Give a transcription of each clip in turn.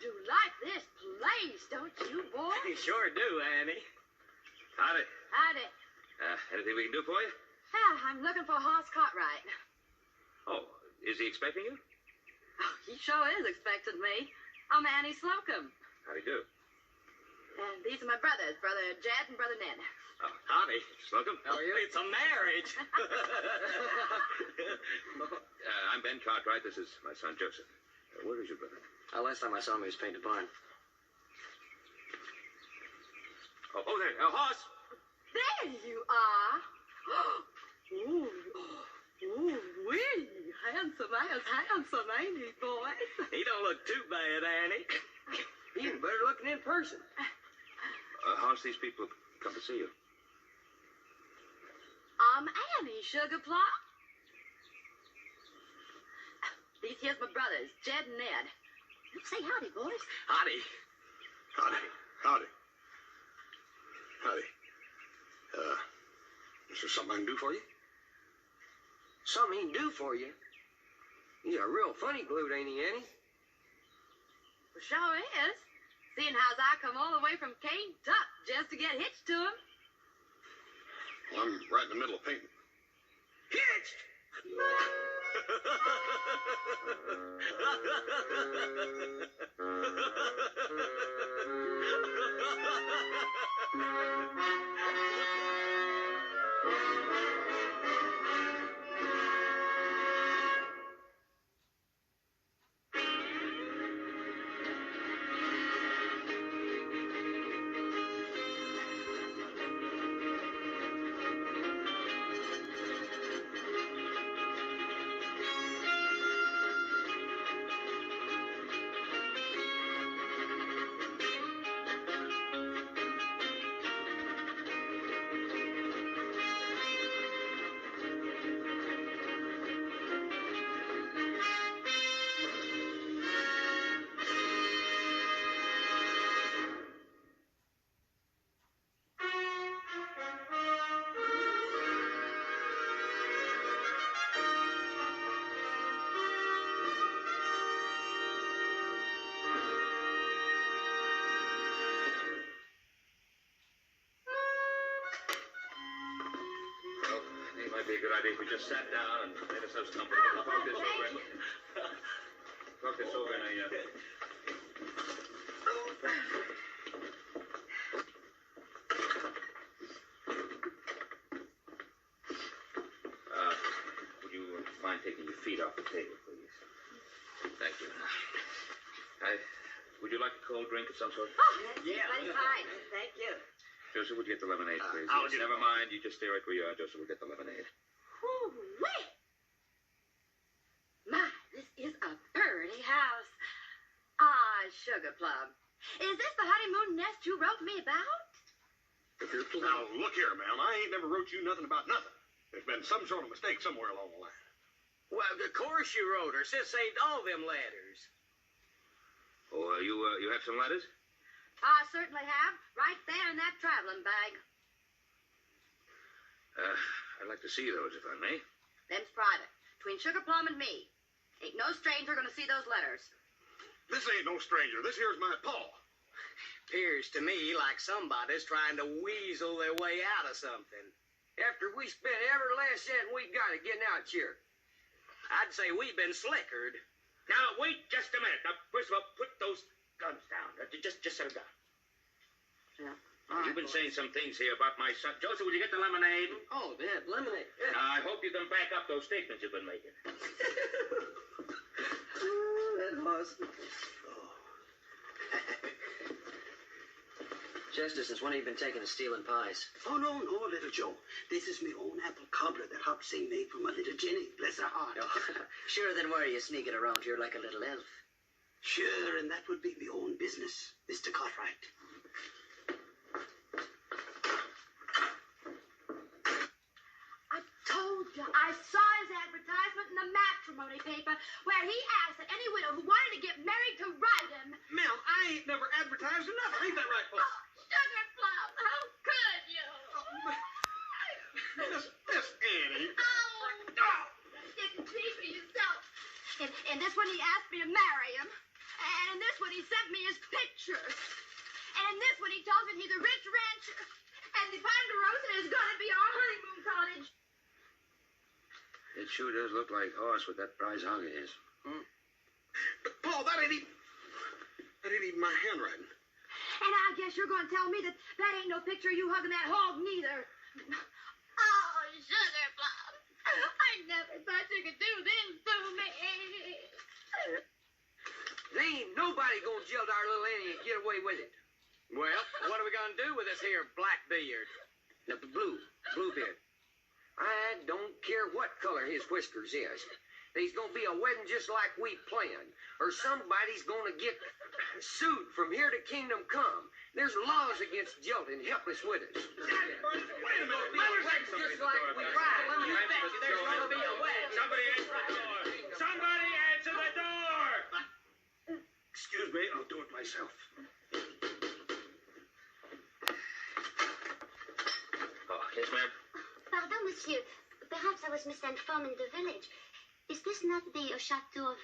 do like this place, don't you, boy? You sure do, Annie. Howdy. Howdy. Anything we can do for you? Yeah, I'm looking for Hoss Cartwright. Oh, is he expecting you? Oh, he sure is expecting me. I'm Annie Slocum. How do you do? And these are my brothers, Brother Jed and Brother Ned. Oh, howdy, Slocum. How are you? It's a marriage. I'm Ben Cartwright. This is my son, Joseph. Where is your brother? Last time I saw him, he was painting the barn. Oh, there. Hoss. There you are. Ooh, wee. Handsome as handsome, ain't he, boy? He don't look too bad, Annie. Even better looking in person. Hoss, these people come to see you. I'm Annie Sugarplum. These here's my brothers, Jed and Ned. Say howdy, boys. Howdy. Howdy. Is there something I can do for you? Something he can do for you? He's a real funny glued, ain't he, Annie? Well, sure is. Seeing as I come all the way from Kentucky just to get hitched to him. Well, I'm right in the middle of painting. Hitched! Might be a good idea if we just sat down and made ourselves comfortable. Talk this over. Talk this over in a. Would you mind taking your feet off the table, please? Thank you. Would you like a cold drink of some sort? Oh, Yeah. Very fine. Thank you. Joseph, would you get the lemonade, please? I'll get it. Never mind. You just stay right where you are. Joseph will get the lemonade. Whoo-wee. My, this is a pretty house. Ah, Sugar Plum. Is this the honeymoon nest you wrote me about? Now, look here, ma'am. I ain't never wrote you nothing about nothing. There's been some sort of mistake somewhere along the line. Well, of course you wrote her. Sis saved all them letters. Oh, you have some letters? I certainly have. Right there in that traveling bag. I'd like to see those, if I may. Them's private. Between Sugar Plum and me. Ain't no stranger gonna see those letters. This ain't no stranger. This here's my paw. Appears to me like somebody's trying to weasel their way out of something. After we spent every last cent we got getting out here, I'd say we've been slickered. Now, wait just a minute. Now, first of all, put those guns down. Just set them down. Yeah. You've been saying some things here about my son. Joseph, will you get the lemonade? Oh, yeah, lemonade. Now, I hope you can back up those statements you've been making. That was. Chester, since when have you been taking to stealing pies? Oh, no, little Joe. This is me own apple cobbler that Hopsy made for my little Jenny. Bless her heart. Sure, then why are you sneaking around here like a little elf? Sure, and that would be me own business, Mr. Cartwright. I told you, I saw his advertisement in the matrimony paper where he asked that any widow who wanted to get married to write him. Ma'am, I ain't never advertised or nothing. Ain't that right, folks? Oh, Sugar Plum, how could you? Miss Annie. Oh, you didn't see for yourself. And this one he asked me to marry him. And in this one, he sent me his picture. And in this one, he tells me he's a rich rancher. And the Ponderosa is going to be our honeymoon cottage. It sure does look like horse with that prize hog of his. But, Paul, that ain't even my handwriting. And I guess you're going to tell me that ain't no picture of you hugging that hog, neither. Oh, sugar plum. I never thought you could do this to me. There ain't nobody gonna jilt our little Annie and get away with it. Well, what are we gonna do with this here Blackbeard? The Bluebeard. I don't care what color his whiskers is. There's gonna be a wedding just like we planned, or somebody's gonna get sued from here to Kingdom Come. There's laws against jilting helpless widows. Wait a minute. Just like we tried. Let me bet you there's gonna be a wedding. Somebody answer the door. Somebody answer the door. Excuse me, I'll do it myself. Oh, yes, ma'am. Pardon, monsieur. Perhaps I was misinformed in the village. Is this not the chateau of...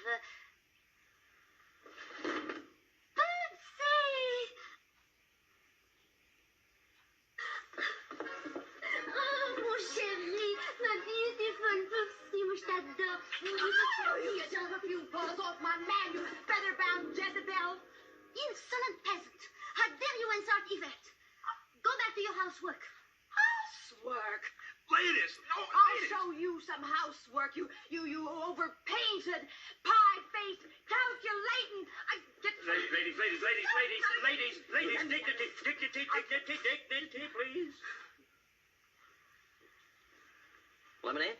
Oh, mon chéri, ma beautiful Pussy, moi je t'adore. You took a few paws off my man, you feather-bound Jezebel. Insolent peasant. How dare you insult Yvette? Go back to your housework. Housework. Ladies! No, I'll ladies! show you some housework. You overpainted, pie-faced, calculating. Ladies, dignity, please. Lemonade?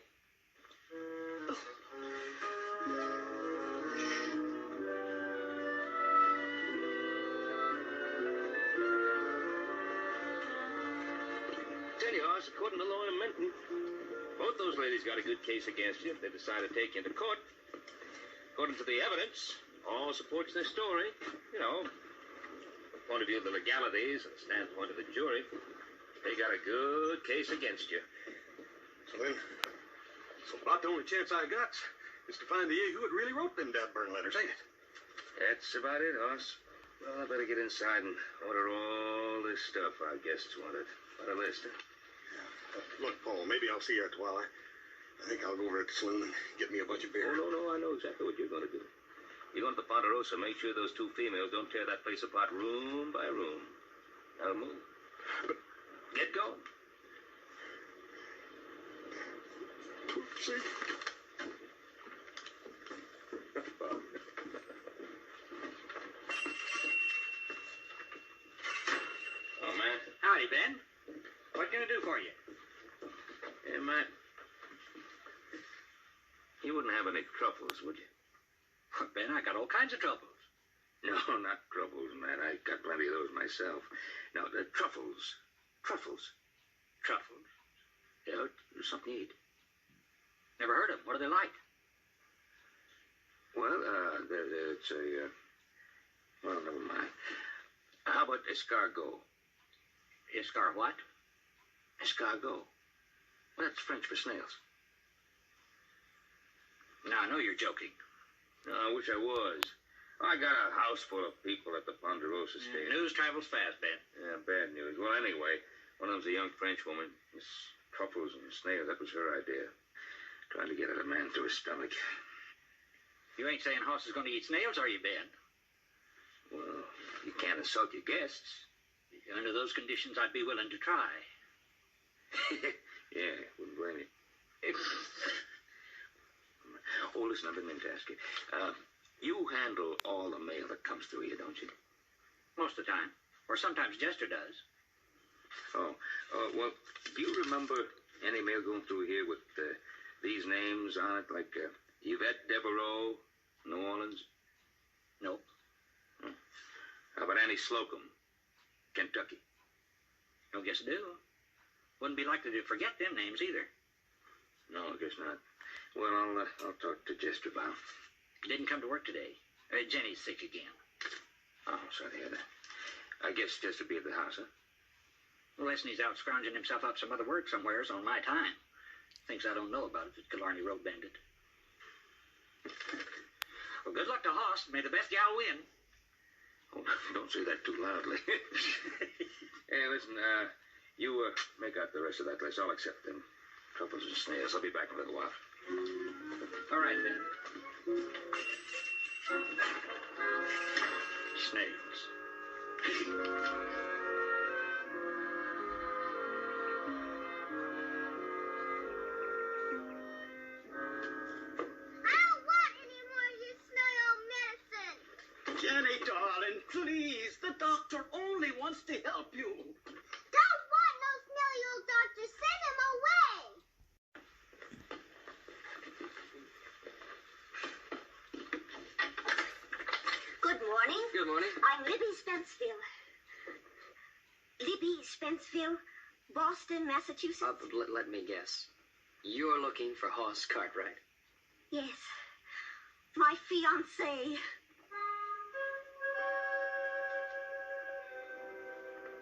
Tell you, Hoss, according to Lawyer Minton, both those ladies got a good case against you. They decided to take you into court. According to the evidence, all supports their story. You know, from the point of view of the legalities and the standpoint of the jury, they got a good case against you. So about the only chance I got is to find the who had really wrote them dad-burn letters, ain't it? That's about it, Hoss. Well, I better get inside and order all this stuff our guests wanted. What a list, huh? Look, Paul, maybe I'll see you at twilight. I think I'll go over to the saloon and get me a bunch of beer. Oh, no, I know exactly what you're going to do. You're going to the Ponderosa, make sure those two females don't tear that place apart room by room. Now move. Get going. See? Oh, man. Howdy, Ben. What can I do for you? Hey, Matt. You wouldn't have any truffles, would you? Ben, I got all kinds of troubles. No, not truffles, Matt. I got plenty of those myself. No, the truffles. Truffles. Truffles? Yeah, something to eat. Never heard of them. What are they like? Well, it's a, well, never mind. How about escargot? Escar what? Escargot. Well, that's French for snails. Now, I know you're joking. No, I wish I was. I got a house full of people at the Ponderosa station. News travels fast, Ben. Yeah, bad news. Well, anyway, one of them's a young French woman. Miss truffles and snails, that was her idea. Trying to get at a man through his stomach. You ain't saying Hoss is going to eat snails, are you, Ben? Well, you can't insult your guests. Under those conditions, I'd be willing to try. Yeah, wouldn't blame you. Oh, listen, I've been meaning to ask you. You handle all the mail that comes through here, don't you? Most of the time. Or sometimes Jester does. Oh, well, do you remember any mail going through here with these names on it, like Yvette Devereaux, New Orleans? Nope. How about Annie Slocum, Kentucky? Don't guess I do. Wouldn't be likely to forget them names either. No, I guess not. Well, I'll talk to Jester about it. Didn't come to work today. Jenny's sick again. Oh, sorry to hear that. I guess Jester be at the house, huh? Unless he's out scrounging himself up some other work somewheres on my time. Things I don't know about if it's Killarney Road Bandit. Well, good luck to Hoss. May the best gal win. Oh, don't say that too loudly. Hey, listen, you make out the rest of that list. I'll accept them. Troubles and snares. I'll be back in a little while. All right, then. Snails. Jenny, darling, please. The doctor only wants to help you. Don't want no smelly old doctor. Send him away. Good morning. Good morning. I'm Libby Spenceville. Libby Spenceville, Boston, Massachusetts. Let me guess. You're looking for Hoss Cartwright. Yes. My fiancé.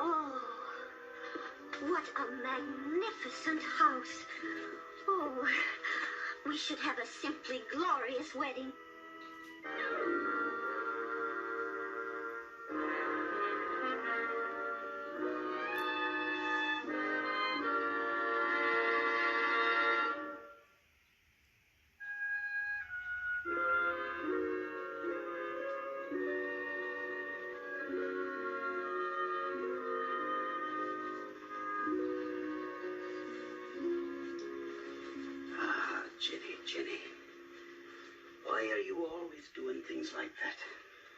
Oh, what a magnificent house. Oh, we should have a simply glorious wedding. Jenny. Why are you always doing things like that?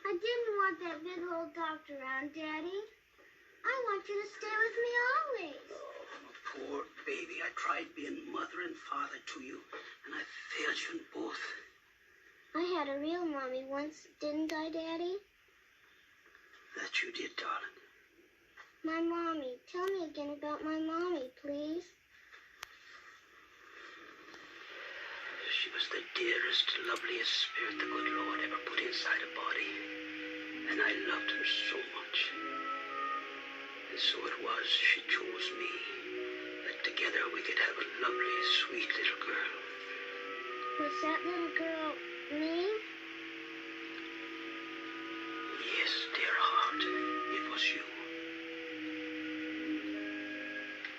I didn't want that big old doctor around, Daddy. I want you to stay with me always. Oh, poor baby. I tried being mother and father to you, and I failed you in both. I had a real mommy once, didn't I, Daddy? That you did, darling. My mommy. Tell me again about my mommy, please. She was the dearest, loveliest spirit the good Lord ever put inside a body. And I loved her so much. And so it was she chose me, that together we could have a lovely, sweet little girl. Was that little girl me? Yes, dear heart, it was you.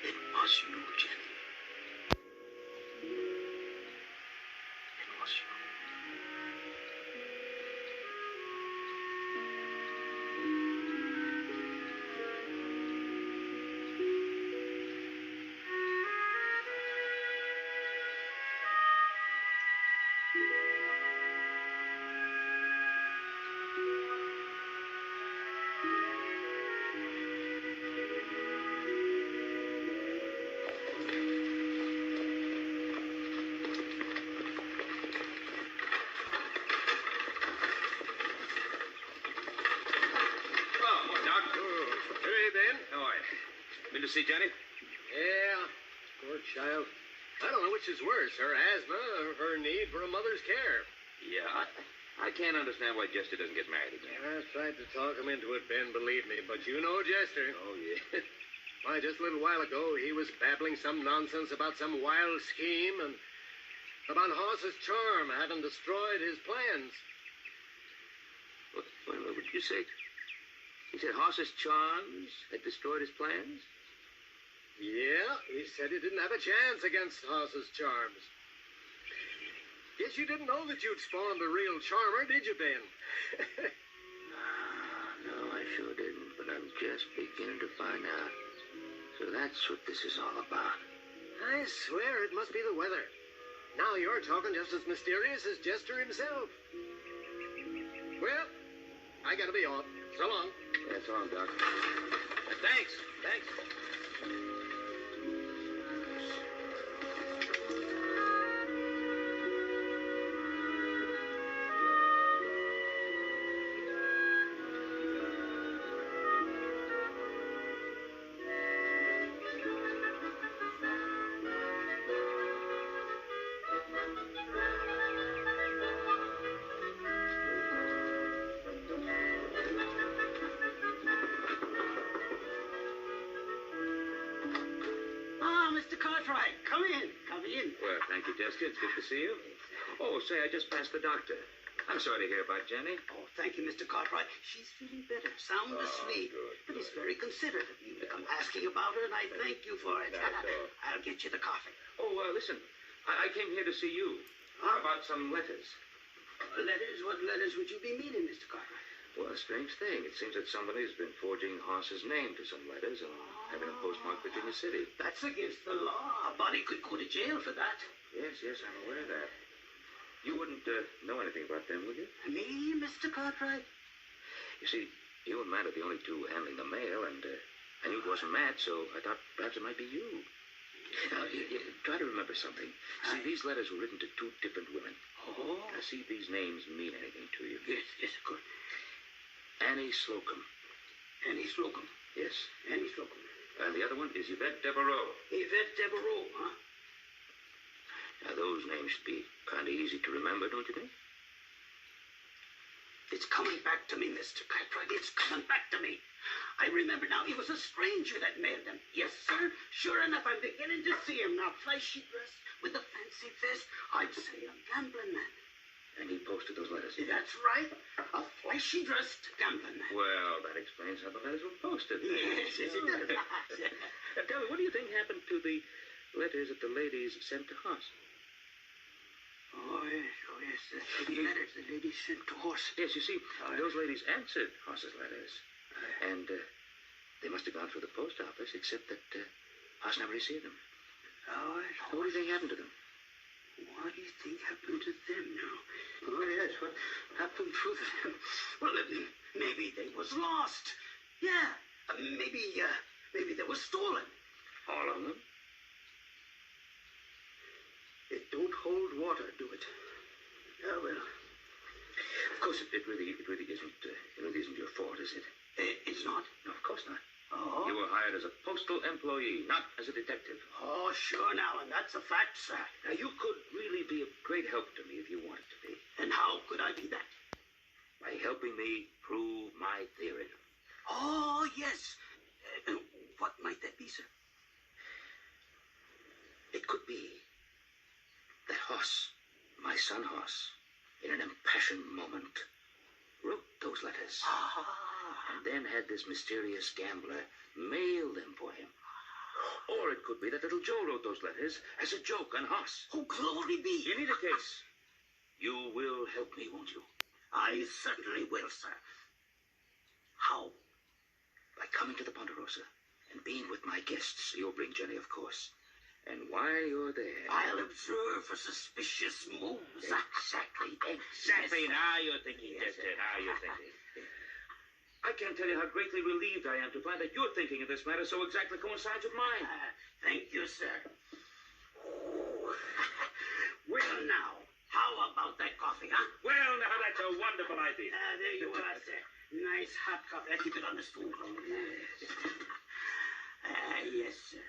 It was you, Jenny. Been to see Jenny? Yeah, poor child. I don't know which is worse, her asthma or her need for a mother's care. Yeah, I can't understand why Jester doesn't get married again. I tried to talk him into it, Ben, believe me, but you know Jester. Oh, yeah. Why, just a little while ago, he was babbling some nonsense about some wild scheme and about Hoss's charm having destroyed his plans. What did you say? He said Hoss's charms had destroyed his plans? Yeah, he said he didn't have a chance against Hoss's charms. Guess you didn't know that you'd spawned a real charmer, did you, Ben? No, I sure didn't, but I'm just beginning to find out. So that's what this is all about. I swear it must be the weather. Now you're talking just as mysterious as Jester himself. Well, I gotta be off. So long. Yeah, so long, Doc. Thanks. Come in. Well, thank you, Jester. It's good to see you. Oh, say, I just passed the doctor. I'm sorry to hear about Jenny. Oh, thank you, Mr. Cartwright. She's feeling better, sound asleep. Good. But it's very considerate of you to come asking about her, and I thank you for it. That's all. I'll get you the coffee. Oh, listen. I came here to see you. How about some letters? Letters? What letters would you be meaning, Mr. Cartwright? Well, a strange thing. It seems that somebody's been forging Hoss's name to some letters and having them postmarked Virginia City. That's against the law. A body could go to jail for that. Yes, I'm aware of that. You wouldn't know anything about them, would you? Me, Mr. Cartwright? You see, you and Matt are the only two handling the mail, and I knew it wasn't Matt, so I thought perhaps it might be you. Now, try to remember something. See, these letters were written to two different women. Oh? Now, see if these names mean anything to you. Yes, of course. Annie Slocum. Annie Slocum. Yes. Annie Slocum. And the other one is Yvette Devereaux. Yvette Devereaux, huh? Now, those names should be kind of easy to remember, don't you think? It's coming back to me, Mr. Cartwright. It's coming back to me. I remember now. He was a stranger that mailed them. Yes, sir. Sure enough, I'm beginning to see him now. Flashy dress with a fancy vest. I'd say a gambling man. And he posted those letters. That's right. A flashy dressed gambling man. Well, that explains how the letters were posted. Yes, it does. Tell me, what do you think happened to the letters that the ladies sent to Hoss? Oh, yes. The letters the lady sent to Hoss. Yes, you see, those ladies answered Hoss's letters. And they must have gone through the post office, except that Hoss never received them. Oh, So what do you think happened to them? what do you think happened to them now? Oh, yes, what happened to them? Well, maybe they was lost. Yeah, maybe they was stolen. All of them? It don't hold water, do it? Oh, well. Of course, it really isn't your fault, is it? It's not. No, of course not. Oh? You were hired as a postal employee, not as a detective. Oh, sure now, and that's a fact, sir. Now, you could really be of great help to me if you wanted to be. And how could I be that? By helping me prove my theory. Oh, yes. What might that be, sir? It could be that Hoss, my son Hoss, in an impassioned moment, wrote those letters. And then had this mysterious gambler mail them for him. Or it could be that little Joe wrote those letters as a joke on Hoss. Oh, glory be. In either case, you will help me, won't you? I certainly will, sir. How? By coming to the Ponderosa and being with my guests. You'll bring Jenny, of course. And while you're there... I'll observe for suspicious moves. Exactly. Yes. Now you're thinking, Chester. Now you're thinking. I can't tell you how greatly relieved I am to find that your thinking of this matter so exactly coincides with mine. Thank you, sir. Well, now, how about that coffee, huh? Well, now, that's a wonderful idea. There you are, sir. Nice hot coffee. I'll keep it on the stool. Yes, sir.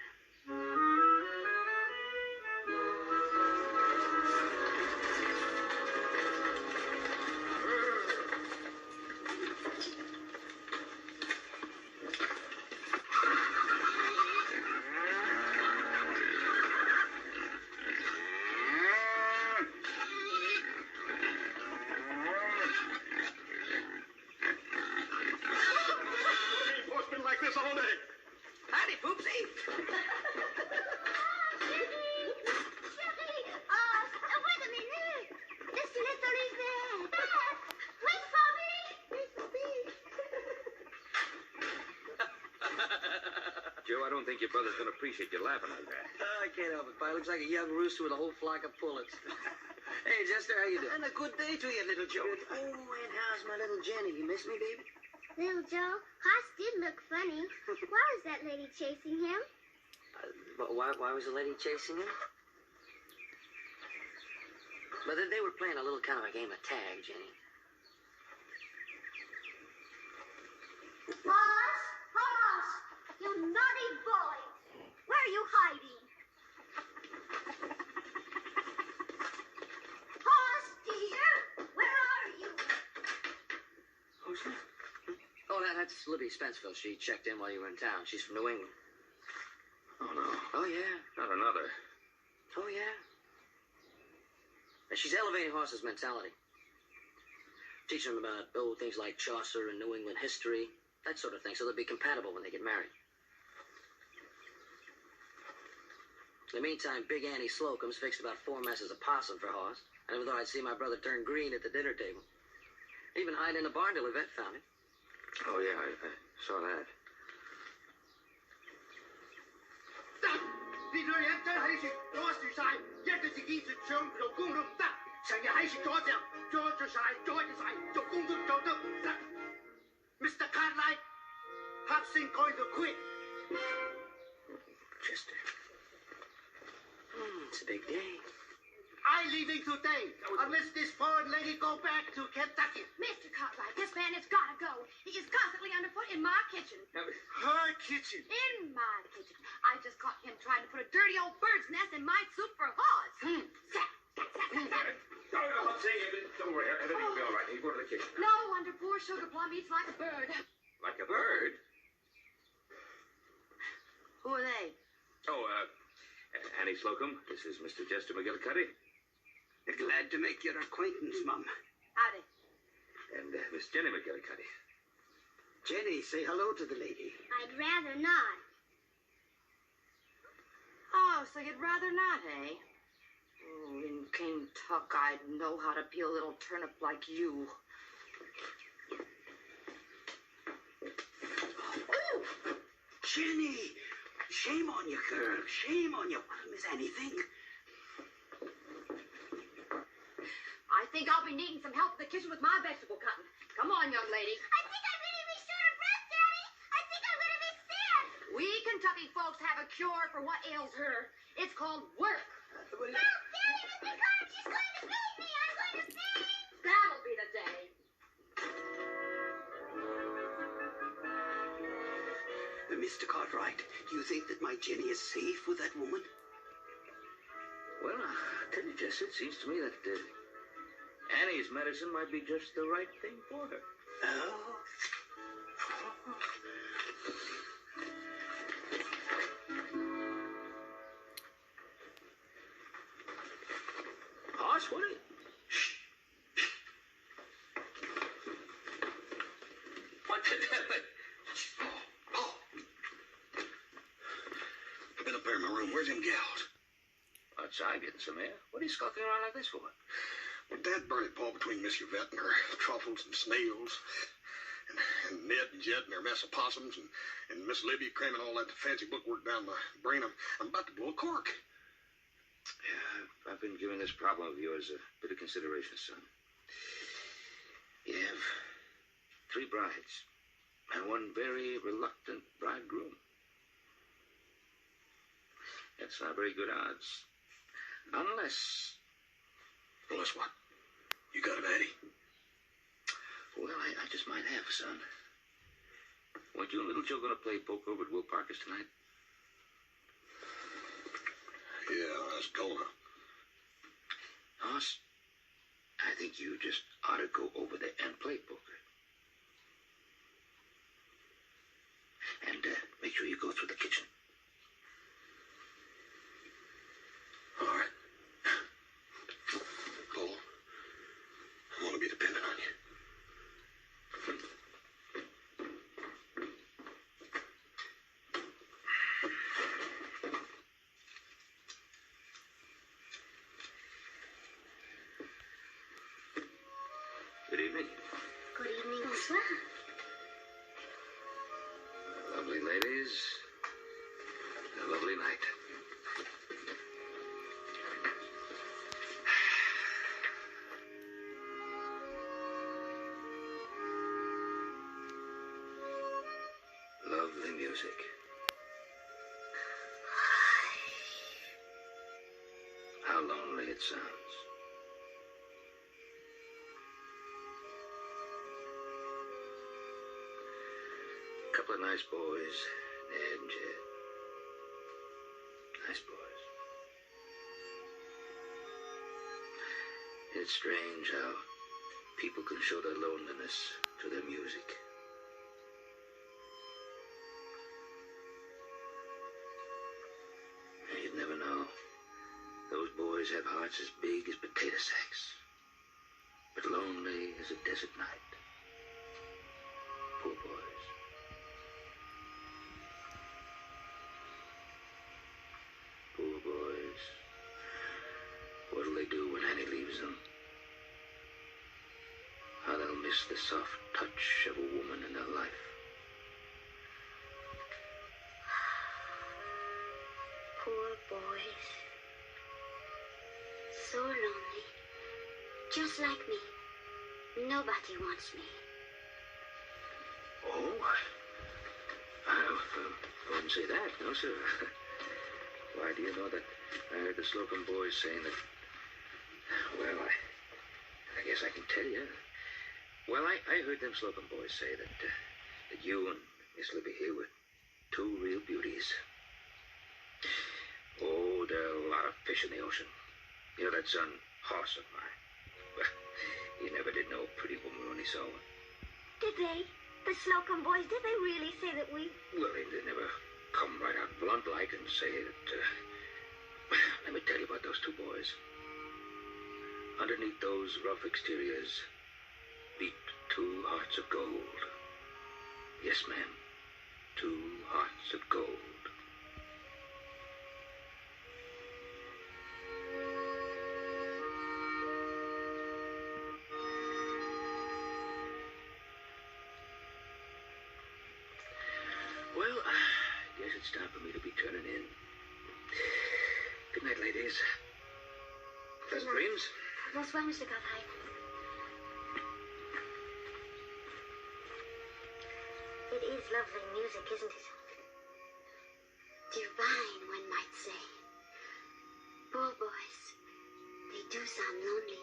Postman like this all day. Howdy, Poopsie. Wait a minute. This little is there. Wait for me. Wait for me. Joe, I don't think your brother's going to appreciate you laughing like that. I can't help it, Pa. Looks like a young rooster with a whole flock of pullets. Hey, Chester, how you doing? And a good day to you, little Joe. Oh, and how's my little Jenny? You miss me, baby? Little Joe, Hoss did look funny. Why was that lady chasing him? Why was the lady chasing him? But they were playing a little kind of a game of tag, Jenny. Hoss! Hoss! You naughty boy! Where are you hiding? Hoss, dear! Where are you? Who's that? Oh, that's Libby Spenceville. She checked in while you were in town. She's from New England. Oh, no. Oh, yeah. Not another. Oh, yeah. And she's elevating Hoss's mentality. Teaching them about old things like Chaucer and New England history, that sort of thing, so they'll be compatible when they get married. In the meantime, Big Annie Slocum's fixed about 4 messes of possum for Hoss. I never thought I'd see my brother turn green at the dinner table. Even hiding in the barn till Yvette found him. Oh, yeah, I saw that. Mr. Cartwright, Hobson going to quit. Chester. It's a big day. I'm leaving today, unless this foreign lady go back to Kentucky. Mr. Cartwright, this man has got to go. He is constantly underfoot in my kitchen. Her kitchen. In my kitchen. I just caught him trying to put a dirty old bird's nest in my soup for Hoss. Zap, zap, zap, zap, zap. Don't worry, everything will be all right. You go to the kitchen. No wonder poor Sugar Plum eats like a bird. Like a bird? Who are they? Oh, Annie Slocum, this is Mr. Chester McGillicuddy. Glad to make your acquaintance, Mum. Howdy. And Miss Jenny McGillicuddy. Jenny, say hello to the lady. I'd rather not. Oh, so you'd rather not, eh? Oh, in Kentucky, I'd know how to peel a little turnip like you. Oh, Jenny! Shame on you, girl. Shame on you. Miss anything? I think I'll be needing some help in the kitchen with my vegetable cutting. Come on, young lady. I think I'm going to be short of breath, Daddy. I think I'm going to be sick. We Kentucky folks have a cure for what ails her. It's called work. Help, Daddy, Mr. Carter, she's going to beat me. I'm going to faint. That'll be the day. Mr. Cartwright, do you think that my Jenny is safe with that woman? Well, I'll tell you, Jess, it seems to me that Annie's medicine might be just the right thing for her. Oh. Hoss, what are you... What the hell? I've been up there in my room. Where's them gals? Outside getting some air. What are you skulking around like this for? Well, Dad burned it, Paul, between Miss Yvette and her truffles and snails, and Ned and Jed and their mess of possums, and Miss Libby cramming all that fancy bookwork down my brain. I'm about to blow a cork. Yeah, I've been giving this problem of yours a bit of consideration, son. You have 3 brides and 1 very reluctant bridegroom. That's not very good odds. Unless... Unless what? You got it, Addie? Well, I just might have, son. Weren't you and little Joe going to play poker with Will Parker's tonight? Yeah, I was gonna. Hoss, I think you just ought to go over there and play poker. And make sure you go through the kitchen. All right. Paul, I want to be dependent on you. Good evening. Good evening, bonsoir. Lovely ladies. A lovely night. Lovely music. How lonely it sounds. Couple of nice boys, Ned and Jed. Nice boys. It's strange how people can show their loneliness to their music. You'd never know. Those boys have hearts as big as potato sacks. But but lonely as a desert night. Poor boys. Poor boys. What'll they do when Annie leaves them? How they'll miss the soft touch of a woman in their life. Poor boys. So lonely. Just like me. Nobody wants me. Oh, I wouldn't say that, no, sir. Why, do you know that I heard the Slocum boys saying that... Well, I guess I can tell you. Well, I heard them Slocum boys say that you and Miss Libby here were two real beauties. Oh, there are a lot of fish in the ocean. You know that son, Hoss of mine. Well, he never did know a pretty woman when he saw one. Did they? The Slocum boys, did they really say that we... Well, they never come right out blunt-like and say that... Let me tell you about those two boys. Underneath those rough exteriors beat two hearts of gold. Yes, ma'am. Two hearts of gold. Well, I guess it's time for me to be turning in. Good night, ladies. Pleasant dreams. That's well, Mr. Cartwright. It is lovely music, isn't it? Divine, one might say. Poor boys. They do sound lonely.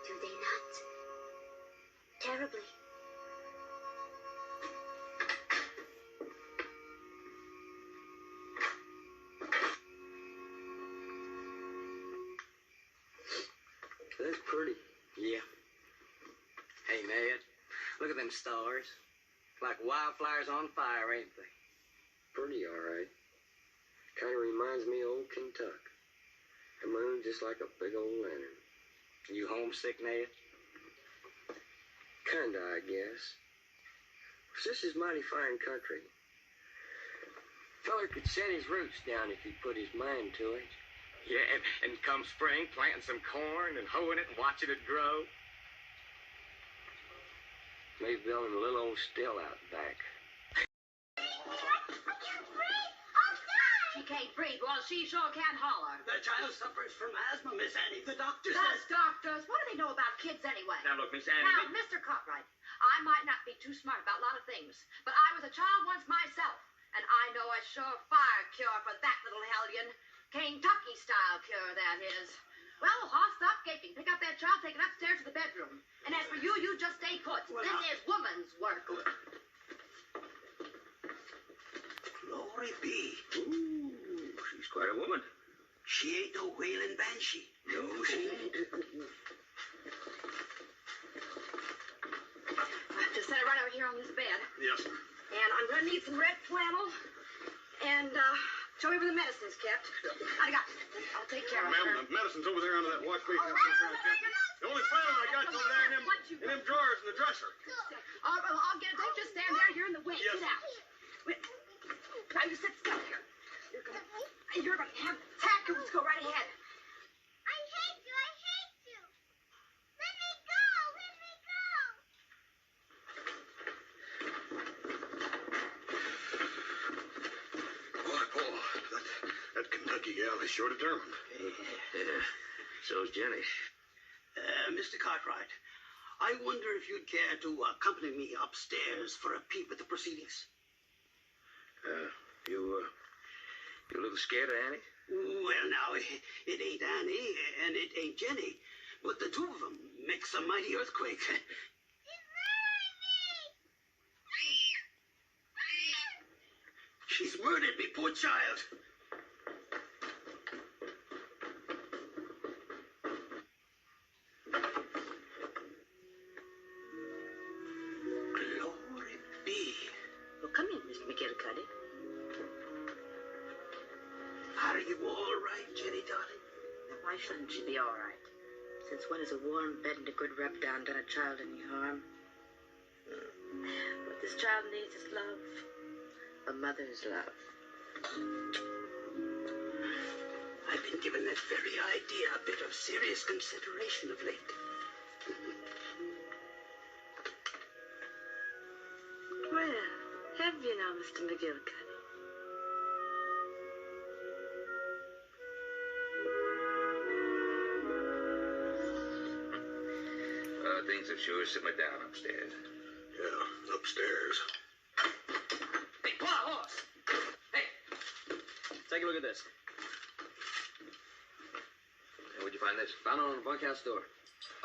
Do they not? Terribly. That's pretty. Yeah. Hey, Ned, look at them stars. Like wildflowers on fire, ain't they? Pretty, all right. Kind of reminds me of old Kentucky. The moon just like a big old lantern. You homesick, Ned? Kinda, I guess. This is mighty fine country. Feller could set his roots down if he put his mind to it. Yeah, and come spring, planting some corn and hoeing it and watching it grow. Maybe building a little old still out back. She can't breathe. Well, she sure can holler. The child suffers from asthma, Miss Annie. The doctor Those doctors, what do they know about kids anyway? Now, look, Miss Annie... Now, Mr. Cartwright, I might not be too smart about a lot of things, but I was a child once myself, and I know a surefire cure for that little hellion. Kentucky-style cure, that is. Well, Hoss, stop gaping. Pick up that child, take it upstairs to the bedroom. And as for you, you just stay put. Well, this is woman's work. Glory be. Ooh, she's quite a woman. She ain't no wailing banshee. No, she ain't. Just set it right over here on this bed. Yes, sir. And I'm going to need some red flannel. And, show me where the medicine's kept. I got it. I'll take care of Ma'am, her. the medicine's over there under that wash basin. The only flannel I got's over there in them drawers in the dresser. I'll get it. Don't just stand there. You're in the way. Yes, Get out. Wait. Now you sit still here. You're gonna have tacos. Go right ahead. I hate you. I hate you. Let me go. Let me go. Boy, Paul, that Kentucky gal is sure determined. So's Jenny. Mr. Cartwright, I wonder if you'd care to accompany me upstairs for a peep at the proceedings. You a little scared of Annie? Well, now, it ain't Annie, and it ain't Jenny, but the two of them makes a mighty earthquake. She's murdered me, poor child. Glory be. Well, come in, Mr. McGillicuddy. Are you all right, Jenny, darling? Why shouldn't she be all right? since when has a warm bed and a good rub down done a child any harm? What this child needs is love. A mother's love. I've been given that very idea a bit of serious consideration of late. Well, have you now, Mr. McGillicuddy? Things have sure simmered down upstairs. Yeah, upstairs. Hey, pull out, horse! Hey! Take a look at this. Where'd you find this? Found it on the bunkhouse door.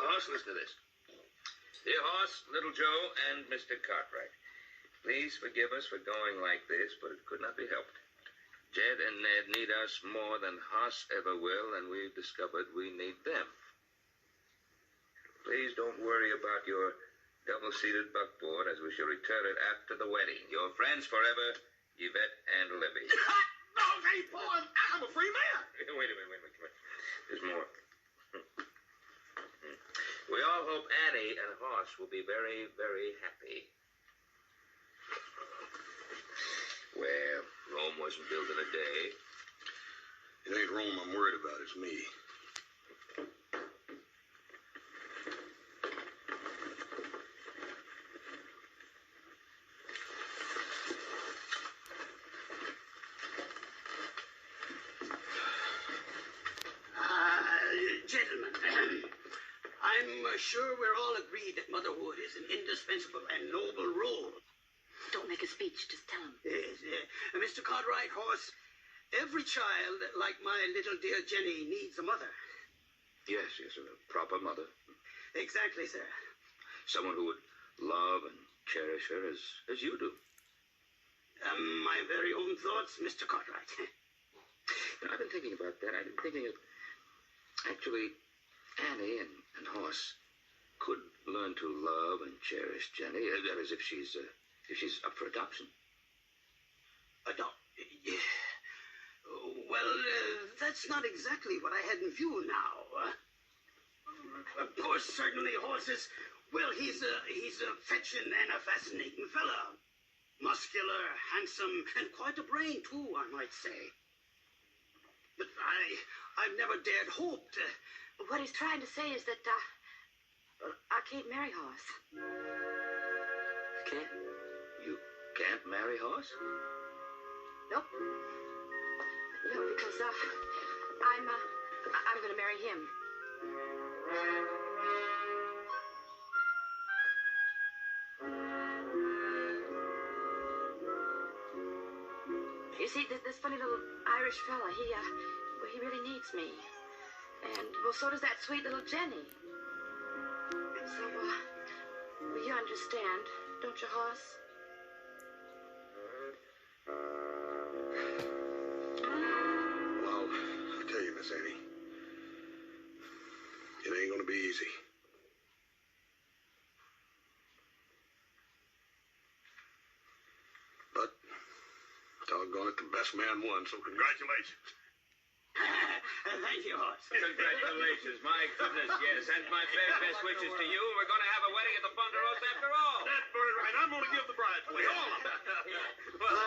Hoss, listen to this. Dear Hoss, Little Joe, and Mr. Cartwright, please forgive us for going like this, but it could not be helped. Jed and Ned need us more than Hoss ever will, and we've discovered we need them. Please don't worry about your double-seated buckboard, as we shall return it after the wedding. Your friends forever, Yvette and Libby. No, hey, Paul, I'm a free man. Wait a minute, come on. There's more. We all hope Annie and Hoss will be very, very happy. Well, Rome wasn't built in a day. It ain't Rome I'm worried about, it's me. Gentlemen, I'm sure we're all agreed that motherhood is an indispensable and noble role. Don't make a speech, just tell him. Yes, Mr. Cartwright, Hoss, every child, like my little dear Jenny, needs a mother. Yes, a proper mother. Exactly, sir. Someone who would love and cherish her as you do. My very own thoughts, Mr. Cartwright. I've been thinking about that. I've been thinking of... Actually, Annie and Hoss could learn to love and cherish Jenny. That is, if she's up for adoption. Yeah. Well, that's not exactly what I had in view now. Of course, certainly Hoss is... Well, he's a fetching and a fascinating fella. Muscular, handsome, and quite a brain, too, I might say. But I've never dared hope to... What he's trying to say is that, I can't marry Hoss. Can't? You can't marry Hoss? Nope. No, because, I'm gonna marry him. You see, this funny little Irish fella, he really needs me. And, well, so does that sweet little Jenny. So, well, you understand, don't you, Hoss? Well, I'll tell you, Miss Annie, it ain't gonna be easy. But, doggone it, the best man won, so congratulations. Thank you, Hoss. Congratulations, my goodness, yes. And my very best wishes to you. We're going to have a wedding at the Ponderosa after all. That's very right. I'm gonna give the bride to all of them. Well,